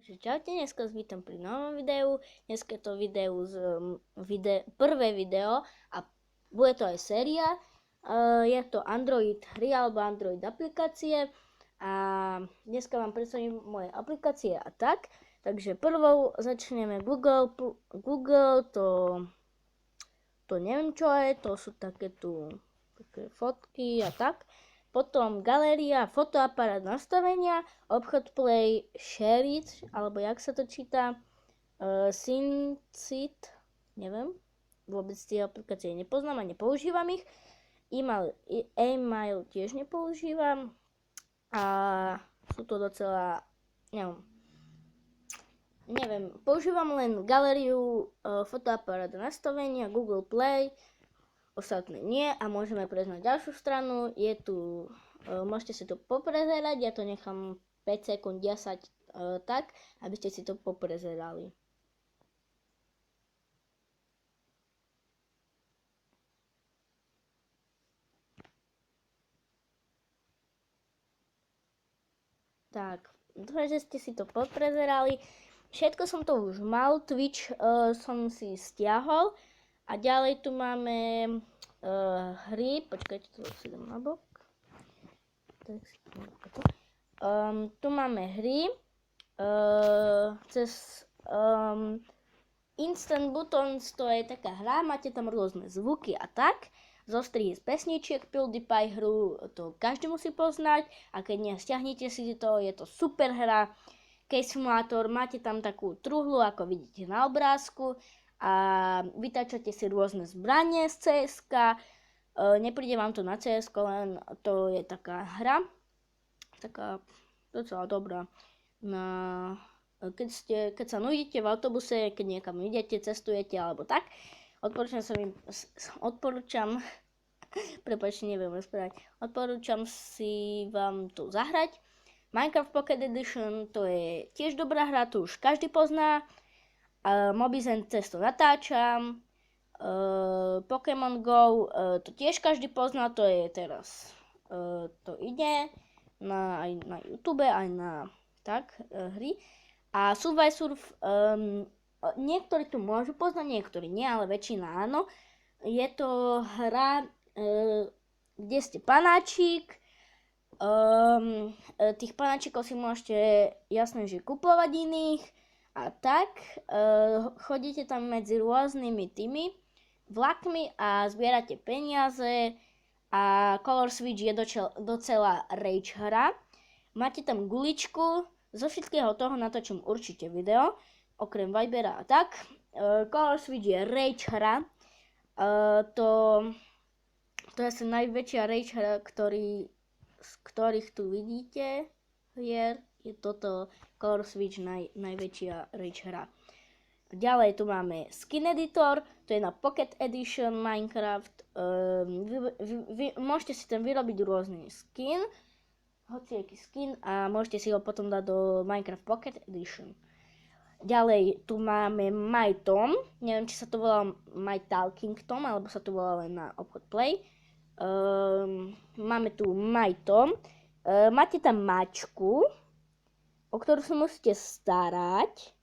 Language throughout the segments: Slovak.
Takže čaute, dneska vítam pri novom videu. Dneska je to prvé video a bude to aj séria. Je to Android hry alebo Android aplikácie a dneska vám predstavím moje aplikácie a tak. Takže prvou začneme Google, to neviem čo je, to sú také fotky a tak. Potom galéria, fotoaparát, nastavenia, obchod Play, Share it, alebo jak sa to číta, Syncit, neviem, vôbec tie aplikácie nepoznám a nepoužívam ich. E-mail tiež nepoužívam a sú to docela, neviem, používam len galériu, fotoaparát, nastavenia, Google Play, ostatné nie a môžeme prejsť na ďalšiu stranu. Je tu, môžete si to poprezerať, ja to nechám 5 sekúnd 10 tak, aby ste si to poprezerali. Tak, že ste si to poprezerali. Všetko som to už mal, Twitch som si stiahol. A ďalej tu máme hry, počkajte, to si dám na bok. Tu máme hry cez Instant Buttons, to je taká hra, máte tam rôzne zvuky a tak. Zostrihy z pesničiek, PewDiePie hru, to každý musí poznať a keď nie, stiahnite si to, je to super hra. Case Simulator, máte tam takú truhlu, ako vidíte na obrázku. A vytačate si rôzne zbranie z CS-ka. Nepríde vám to na CS-ko, len to je taká hra. Taká docela dobrá. Keď sa nudíte v autobuse, keď niekam idete, cestujete alebo tak, odporúčam si vám tu zahrať. Minecraft Pocket Edition, to je tiež dobrá hra, tu už každý pozná. Mobizen cez to natáčam, Pokémon Go, to tiež každý pozná, to je teraz, to ide aj na YouTube, aj na hry. A Subway Surf, niektorí tu môžu poznať, niektorí nie, ale väčšina áno. Je to hra, kde ste panáčik, tých panáčikov si môžete jasné, že kupovať iných, a tak chodíte tam medzi rôznymi tými vlakmi a zbierate peniaze a Color Switch je docela rage hra. Máte tam guličku, zo všetkého toho natočím určite video, okrem Vibera a tak. Color Switch je rage hra, to je asi najväčšia rage hra, z ktorých tu vidíte hier. Je toto Color Switch najväčšia rage hra. Ďalej tu máme Skin Editor, to je na Pocket Edition Minecraft. Môžete si tam vyrobiť rôzny skin, hociaký skin a môžete si ho potom dať do Minecraft Pocket Edition. Ďalej tu máme My Tom, neviem či sa to volá My Talking Tom, alebo sa to volá len na obchod Play. Máme tu My Tom, máte tam mačku, o ktorú sa musíte starať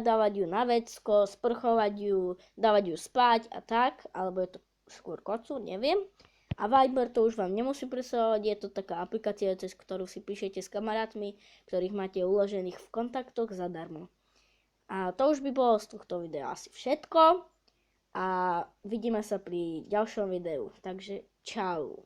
dávať ju na vecko, sprchovať ju, dávať ju spať a tak, alebo je to skôr kocu, neviem. A Viber to už vám nemusí predstavovať, je to taká aplikácia, cez ktorú si píšete s kamarátmi, ktorých máte uložených v kontaktoch zadarmo. A to už by bolo z tohto videa asi všetko a vidíme sa pri ďalšom videu, takže čau.